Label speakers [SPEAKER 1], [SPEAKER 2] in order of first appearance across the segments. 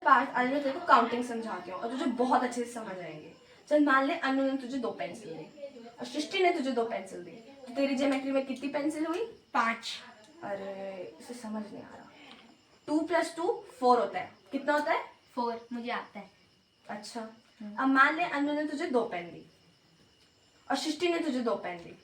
[SPEAKER 1] आज मैं तेरे को काउंटिंग समझाती हूँ और तुझे बहुत अच्छे से समझ आएंगे। चल मान ले अनु ने तुझे 2 पेंसिल दी और सृष्टि ने तुझे 2 पेंसिल दी, तो तेरी ज्योमेट्री में कितनी पेंसिल हुई?
[SPEAKER 2] 5।
[SPEAKER 1] अरे इसे समझ नहीं आ रहा। 2 + 2 4 होता है। कितना होता है?
[SPEAKER 2] 4 मुझे आता है।
[SPEAKER 1] अच्छा, अब मान ले अनु ने तुझे 2 पेन दी और सृष्टि ने तुझे 2 पेन दी,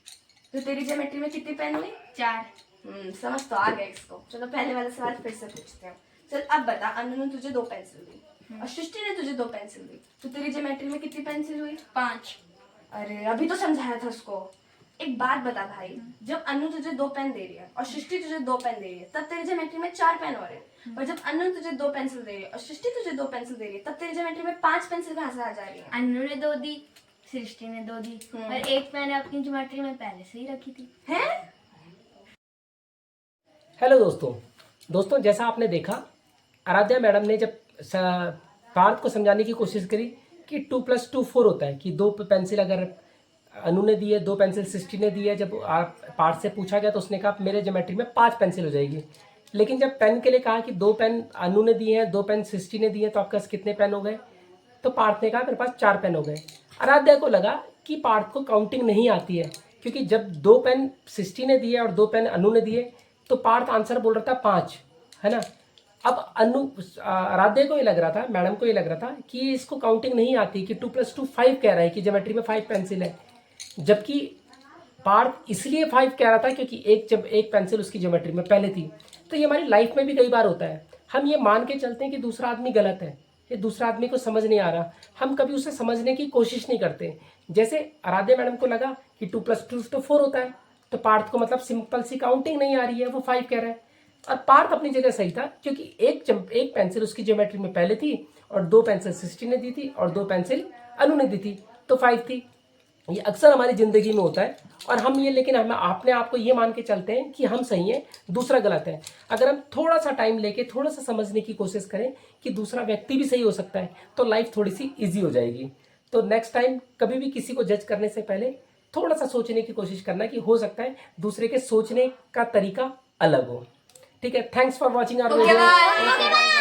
[SPEAKER 1] तो तेरी ज्योमेट्री में कितनी पेन हुई?
[SPEAKER 2] 4।
[SPEAKER 1] समझ तो आ गया इसको। चलो पहले वाला सवाल फिर से पूछते हैं। चल अब बता, अनु ने तुझे 2 पेंसिल दी और सृष्टि ने तुझे 2 पेंसिल दी, तो तेरी ज्योमेट्री में कितनी पेंसिल हुई?
[SPEAKER 2] 5।
[SPEAKER 1] अरे अभी तो समझाया था उसको। एक बात बता भाई, जब अनु तुझे 2 पेन दे रही है और सृष्टि तुझे 2 पेन दे रही है, तब तेरी ज्योमेट्री में 4 पेन हो रहे हैं। और जब अनु तुझे 2 पेंसिल दे रही है और सृष्टि तुझे 2 पेंसिल दे रही है, तब तेरी ज्योमेट्री में 5 पेंसिल कहाँ से आ जा रही है?
[SPEAKER 2] अनु ने 2 दी, सृष्टि ने 2 दी और एक मैंने अपनी ज्योमेट्री में पहले से ही रखी थी।
[SPEAKER 1] हैं?
[SPEAKER 3] हेलो दोस्तों, जैसा आपने देखा, आराध्या मैडम ने जब पार्थ को समझाने की कोशिश करी कि 2 + 2 4 होता है, कि 2 पेंसिल अगर अनु ने दी है, 2 पेंसिल सृष्टि ने दी है। जब पार्थ से पूछा गया तो उसने कहा मेरे ज्योमेट्री में 5 पेंसिल हो जाएगी। लेकिन जब पेन के लिए कहा कि 2 पेन अनु ने दिए हैं, 2 पेन सृष्टि ने दिए हैं, तो आपके पास कितने पेन हो गए? तो पार्थ ने कहा मेरे पास 4 पेन हो गए। आराध्या को लगा कि पार्थ को काउंटिंग नहीं आती है, क्योंकि जब 2 पेन सृष्टि ने दिए और 2 पेन अनु ने दिए, तो पार्थ आंसर बोल रहा था 5, है ना। अब आराध्या को ये लग रहा था, मैडम को ये लग रहा था कि इसको काउंटिंग नहीं आती, कि 2 + 2 5 कह रहा है, कि ज्योमेट्री में 5 पेंसिल है। जबकि पार्थ इसलिए 5 कह रहा था क्योंकि एक पेंसिल उसकी ज्योमेट्री में पहले थी। तो ये हमारी लाइफ में भी कई बार होता है। हम ये मान के चलते हैं कि दूसरा आदमी गलत है, ये दूसरा आदमी को समझ नहीं आ रहा, हम कभी उसे समझने की कोशिश नहीं करते। जैसे आराध्या मैडम को लगा कि 2 + 2 तो 4 होता है, तो पार्थ को मतलब सिंपल सी काउंटिंग नहीं आ रही है, वो 5 कह रहा है। और पार्थ अपनी जगह सही था, क्योंकि एक पेंसिल उसकी ज्योमेट्री में पहले थी और 2 पेंसिल सृष्टि ने दी थी और 2 पेंसिल अनु ने दी थी, तो 5 थी। ये अक्सर हमारी ज़िंदगी में होता है। और लेकिन हम अपने आप को ये मान के चलते हैं कि हम सही हैं, दूसरा गलत है। अगर हम थोड़ा सा टाइम लेके थोड़ा सा समझने की कोशिश करें कि दूसरा व्यक्ति भी सही हो सकता है, तो लाइफ थोड़ी सी ईजी हो जाएगी। तो नेक्स्ट टाइम कभी भी किसी को जज करने से पहले थोड़ा सा सोचने की कोशिश करना कि हो सकता है दूसरे के सोचने का तरीका अलग हो। ठीक है, thanks for watching our video.